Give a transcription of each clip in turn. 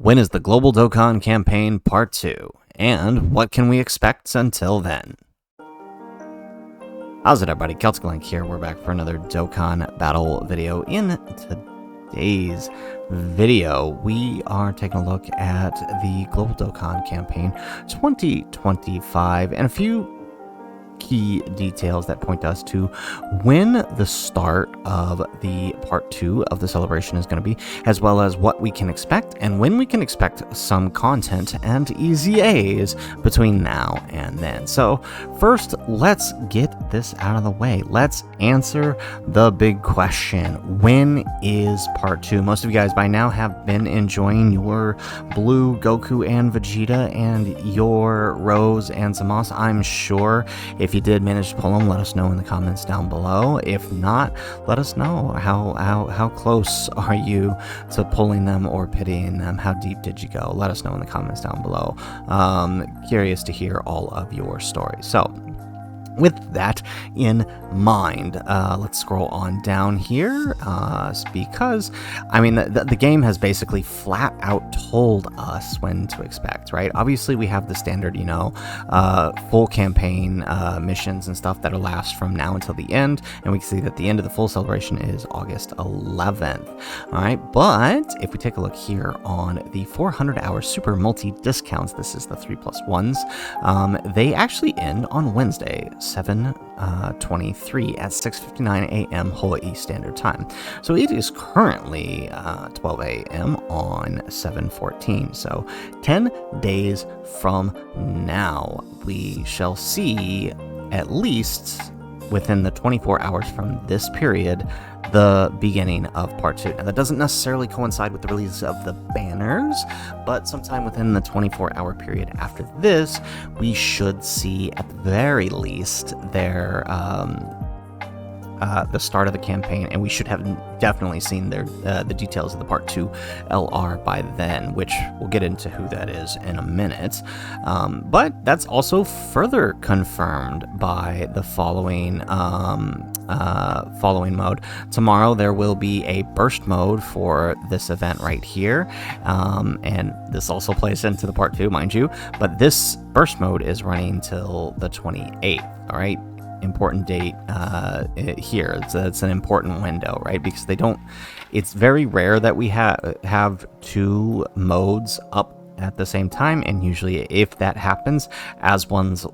When is the Global Dokkan Campaign Part 2? And what can we expect until then? How's it, everybody? Celtic Link here. We're back for another Dokkan Battle video. In today's video, we are taking a look at the Global Dokkan Campaign 2025 and a few key details that point us to when the start of the part 2 of the celebration is going to be, as well as what we can expect and when we can expect some content and EZAs between now and then. So first, let's get this out of the way. Let's answer the big question. When is part 2? Most of you guys by now have been enjoying your blue Goku and Vegeta and your Rose and Zamasu, I'm sure. If you did manage to pull them, let us know in the comments down below. If not, let us know how close are you to pulling them or pitying them. How deep did you go? Let us know in the comments down below. Curious to hear all of your stories. So with that in mind, let's scroll on down here because, I mean, the game has basically flat out told us when to expect, right? Obviously, we have the standard, full campaign missions and stuff that'll last from now until the end, and we can see that the end of the full celebration is August 11th, all right? But if we take a look here on the 400-hour super multi-discounts, this is the 3+1s, they actually end on Wednesday, 7/23 at 6:59 a.m. Hawaii Standard Time. So it is currently 12 a.m. on 7/14. So 10 days from now, we shall see, at least within the 24 hours from this period, the beginning of part 2. Now, that doesn't necessarily coincide with the release of the banners, but sometime within the 24-hour period after this, we should see, at the very least, their the start of the campaign, and we should have definitely seen their the details of the part 2 LR by then, which we'll get into who that is in a minute. But that's also further confirmed by the following mode. Tomorrow there will be a burst mode for this event right here, and this also plays into the part 2, mind you, but this burst mode is running till the 28th, all right? Important date here. It's an important window, right? Because it's very rare that we have two modes up at the same time, and usually if that happens, as one is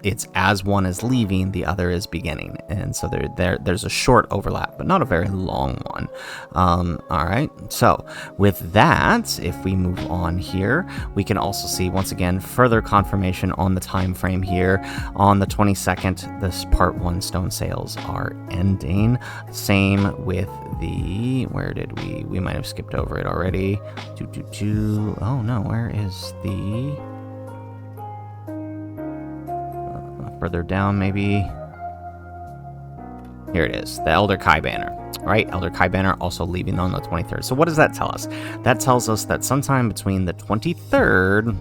leaving, the other is beginning, and so there's a short overlap, but not a very long one. All right, so with that, if we move on here, we can also see once again further confirmation on the time frame here. On the 22nd, this part 1 stone sales are ending. Same with the, where did we might have skipped over it already. Oh no, where is the further down, maybe here it is, the Elder Kai banner, right? Elder Kai banner also leaving on the 23rd. So what does that tell us? That tells us that sometime between the 23rd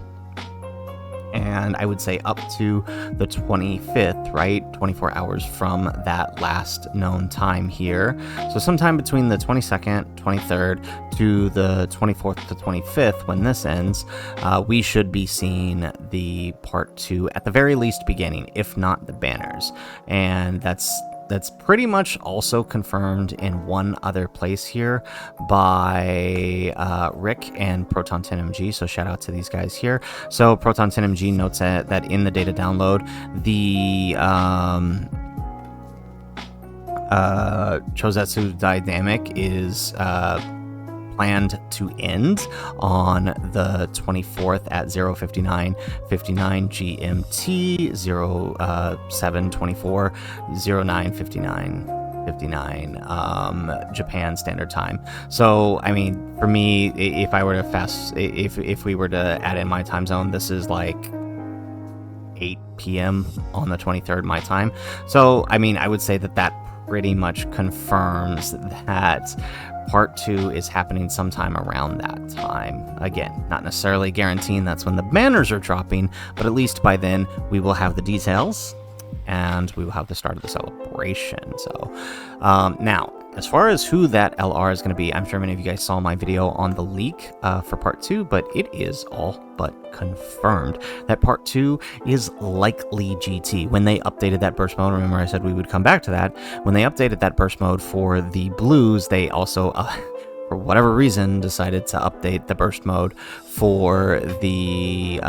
and I would say up to the 25th, right? 24 hours from that last known time here. So sometime between the 22nd, 23rd to the 24th to 25th, when this ends, we should be seeing the part 2 at the very least beginning, if not the banners. And that's pretty much also confirmed in one other place here by Rick and Proton 10 MG. So shout out to these guys here. So Proton 10 MG notes that in the data download, the Chozetsu dynamic is planned to end on the 24th at 0:59:59 GMT, 07:24, 09:59 Japan Standard Time. So I mean, for me, if I were to if we were to add in my time zone, this is like 8 p.m. on the 23rd my time. So I mean, I would say that pretty much confirms that part 2 is happening sometime around that time. Again, not necessarily guaranteeing that's when the banners are dropping, but at least by then we will have the details and we will have the start of the celebration. So now, as far as who that LR is going to be, I'm sure many of you guys saw my video on the leak for part 2, but it is all but confirmed that part 2 is likely GT. When they updated that burst mode, remember I said we would come back to that. When they updated that burst mode for the blues, they also for whatever reason, decided to update the burst mode for the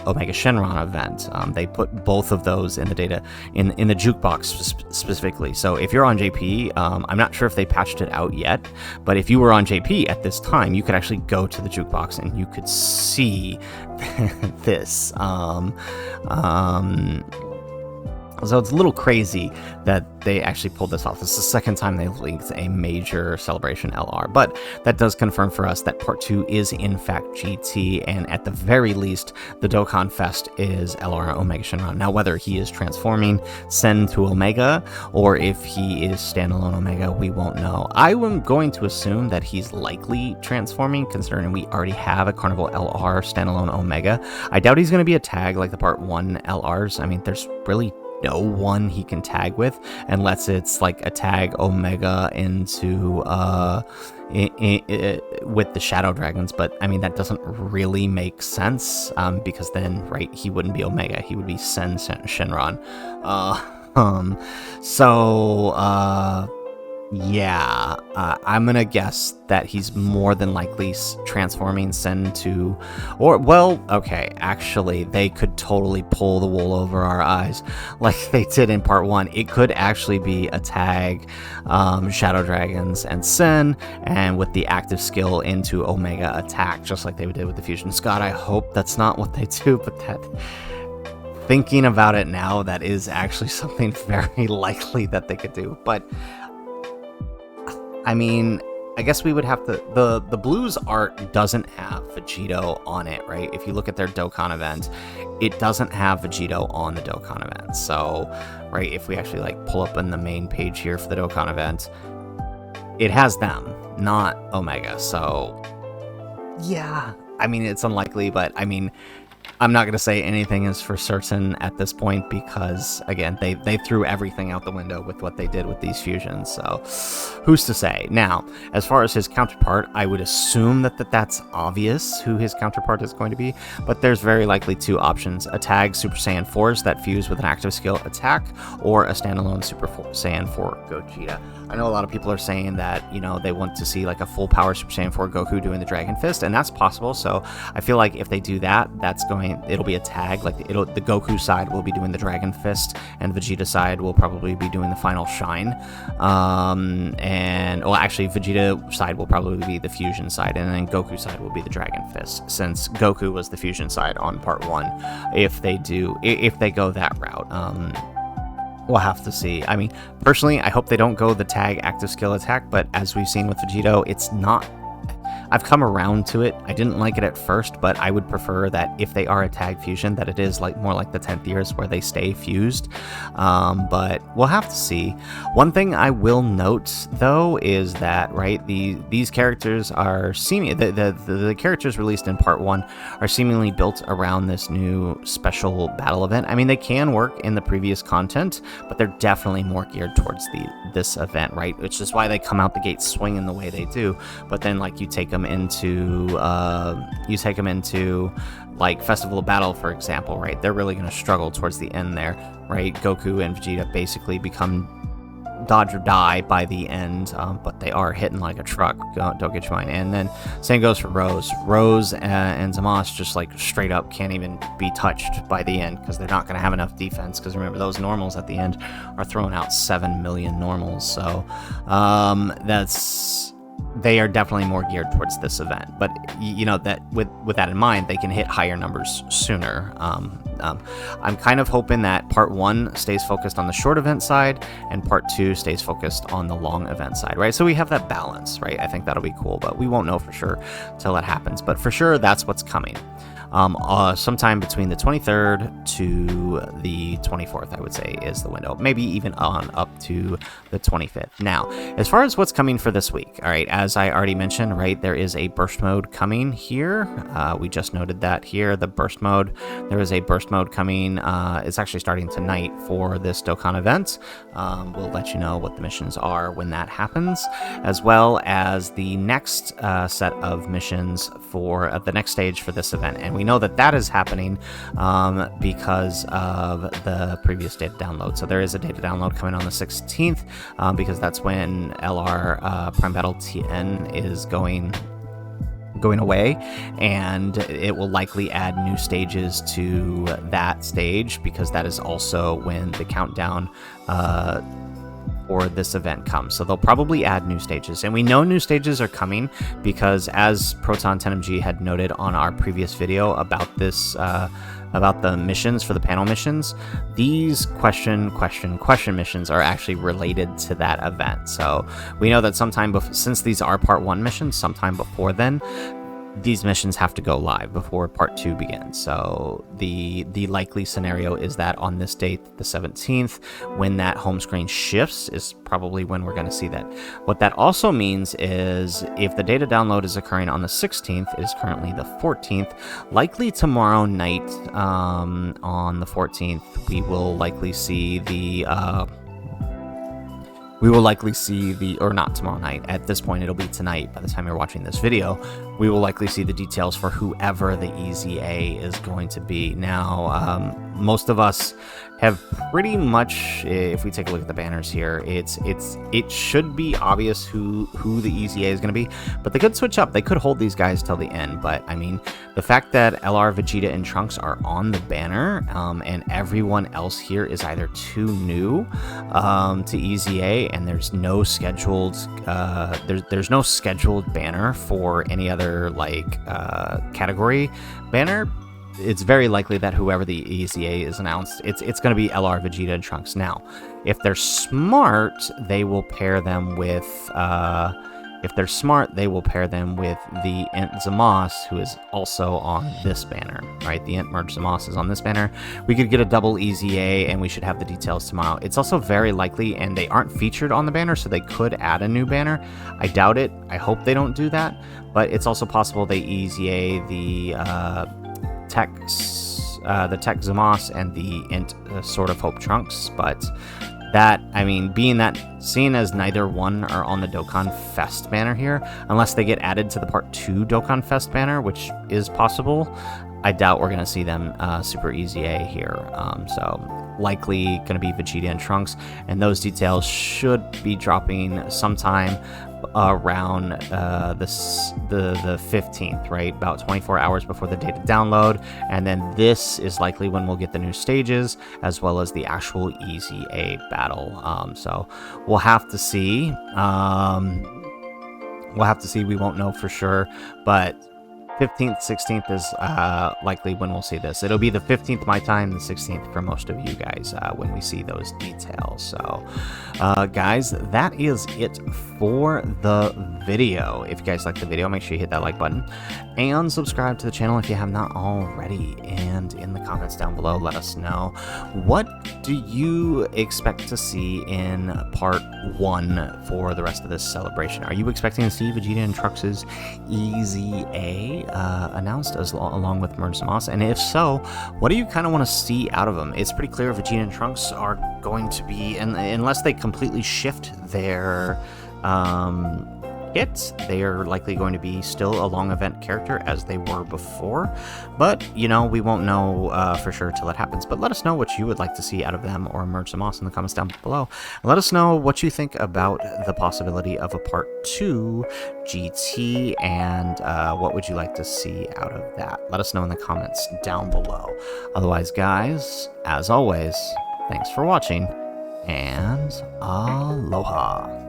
Omega Shenron event. They put both of those in the data in the jukebox specifically. So if you're on JP, I'm not sure if they patched it out yet, but if you were on JP at this time, you could actually go to the jukebox and you could see this. So it's a little crazy that they actually pulled this off. This is the second time they've leaked a major Celebration LR, but that does confirm for us that part 2 is in fact GT, and at the very least, the Dokkan Fest is LR Omega Shenron. Now, whether he is transforming Sen to Omega, or if he is standalone Omega, we won't know. I am going to assume that he's likely transforming, considering we already have a Carnival LR standalone Omega. I doubt he's going to be a tag like the part 1 LRs. I mean, there's really no one he can tag with unless it's like a tag Omega into with the Shadow Dragons, but I mean that doesn't really make sense because then he wouldn't be Omega, he would be Sen Shenron. Yeah, I'm gonna guess that he's more than likely transforming Sen to, okay, actually, they could totally pull the wool over our eyes like they did in part 1. It could actually be a tag Shadow Dragons and Sen, and with the active skill into Omega attack, just like they did with the Fusion. Scott, I hope that's not what they do, but thinking about it now, that is actually something very likely that they could do, but I mean, I guess we would have to... The Blues art doesn't have Vegito on it, right? If you look at their Dokkan event, it doesn't have Vegito on the Dokkan event. So, right, if we actually, like, pull up in the main page here for the Dokkan event, it has them, not Omega. So, yeah, I mean, it's unlikely, but, I mean... I'm not going to say anything is for certain at this point because, again, they threw everything out the window with what they did with these fusions, so who's to say? Now, as far as his counterpart, I would assume that's obvious who his counterpart is going to be, but there's very likely two options: a tag Super Saiyan 4s that fuse with an active skill attack, or a standalone Super Saiyan 4 Gogeta. I know a lot of people are saying that, you know, they want to see like a full power Super Saiyan 4 Goku doing the Dragon Fist, and that's possible, so I feel like if they do that, it'll be a tag, like the Goku side will be doing the Dragon Fist, and Vegeta side will probably be doing the Final Shine, actually Vegeta side will probably be the Fusion side, and then Goku side will be the Dragon Fist, since Goku was the Fusion side on part 1, if they go that route. We'll have to see. I mean, personally, I hope they don't go the tag active skill attack, but as we've seen with Vegito, it's not... I've come around to it. I didn't like it at first, but I would prefer that if they are a tag fusion, that it is like more like the 10th years where they stay fused. But we'll have to see. One thing I will note though is that these characters are the characters released in part 1 are seemingly built around this new special battle event. I mean, they can work in the previous content, but they're definitely more geared towards this event, right? Which is why they come out the gate swinging the way they do. But then like you take them into like Festival of Battle, for example, right? They're really going to struggle towards the end there, right? Goku and Vegeta basically become dodge or die by the end, but they are hitting like a truck, don't get your mind. And then same goes for Rose and Zamasu just like straight up can't even be touched by the end because they're not going to have enough defense, because remember, those normals at the end are throwing out 7 million normals, so they are definitely more geared towards this event. But you know that with that in mind, they can hit higher numbers sooner. I'm kind of hoping that part 1 stays focused on the short event side and part 2 stays focused on the long event side, right? So we have that balance, right? I think that'll be cool, but we won't know for sure till it happens. But for sure, that's what's coming. sometime between the 23rd to the 24th, I would say, is the window. Maybe even on up to the 25th. Now, as far as what's coming for this week, all right, as I already mentioned, right, there is a burst mode coming here. We just noted that here, the burst mode. There is a burst mode coming. It's actually starting tonight for this Dokkan event. We'll let you know what the missions are when that happens, as well as the next set of missions for the next stage for this event. And we know that that is happening because of the previous data download. So there is a data download coming on the 16th because that's when LR Prime Battle TN is going away, and it will likely add new stages to that stage because that is also when the countdown for this event comes. So they'll probably add new stages, and we know new stages are coming because, as Proton 10MG had noted on our previous video about this about the missions for the panel missions, these question missions are actually related to that event. So we know that sometime since these are part 1 missions, sometime before then, these missions have to go live before part 2 begins. So the likely scenario is that on this date, the 17th, when that home screen shifts, is probably when we're going to see that. What that also means is if the data download is occurring on the 16th, it is currently the 14th. Likely tomorrow night, on the 14th, we will likely see the or not tomorrow night. At this point, it'll be tonight by the time you're watching this video. We will likely see the details for whoever the EZA is going to be. Now, most of us have pretty much, if we take a look at the banners here, it should be obvious who the EZA is going to be, but they could switch up. They could hold these guys till the end, but I mean, the fact that LR, Vegeta, and Trunks are on the banner, and everyone else here is either too new to EZA, and there's no scheduled there's no scheduled banner for any other like category banner. It's very likely that whoever the EZA is announced, it's going to be LR, Vegeta, and Trunks. Now, if they're smart, they will pair them with the Int Zamas, who is also on this banner, right? The Int Merge Zamas is on this banner. We could get a double EZA, and we should have the details tomorrow. It's also very likely, and they aren't featured on the banner, so they could add a new banner. I doubt it. I hope they don't do that, but it's also possible they EZA the Tech Zamas and the Int Sword of Hope Trunks, but that, I mean, seeing as neither one are on the Dokkan Fest banner here, unless they get added to the Part 2 Dokkan Fest banner, which is possible, I doubt we're going to see them super EZA here. So likely going to be Vegeta and Trunks, and those details should be dropping sometime around the 15th, right? About 24 hours before the data download, and then this is likely when we'll get the new stages as well as the actual EZA battle. So we'll have to see. We won't know for sure, but 15th, 16th is likely when we'll see this. It'll be the 15th my time, the 16th for most of you guys when we see those details. So, guys, that is it for the video. If you guys like the video, make sure you hit that like button and subscribe to the channel if you have not already. And in the comments down below, let us know, what do you expect to see in part 1 for the rest of this celebration? Are you expecting to see Vegeta and Trunks' EZA announced along with Merge Zamas? And if so, what do you kind of want to see out of them? It's pretty clear Vegeta and Trunks are going to be, and unless they completely shift their hits, they are likely going to be still a long event character as they were before, but you know, we won't know for sure till it happens. But let us know what you would like to see out of them or Merge Zamas in the comments down below. Let us know what you think about the possibility of a part 2 GT, and what would you like to see out of that. Let us know in the comments down below. Otherwise, guys, as always, thanks for watching, and aloha.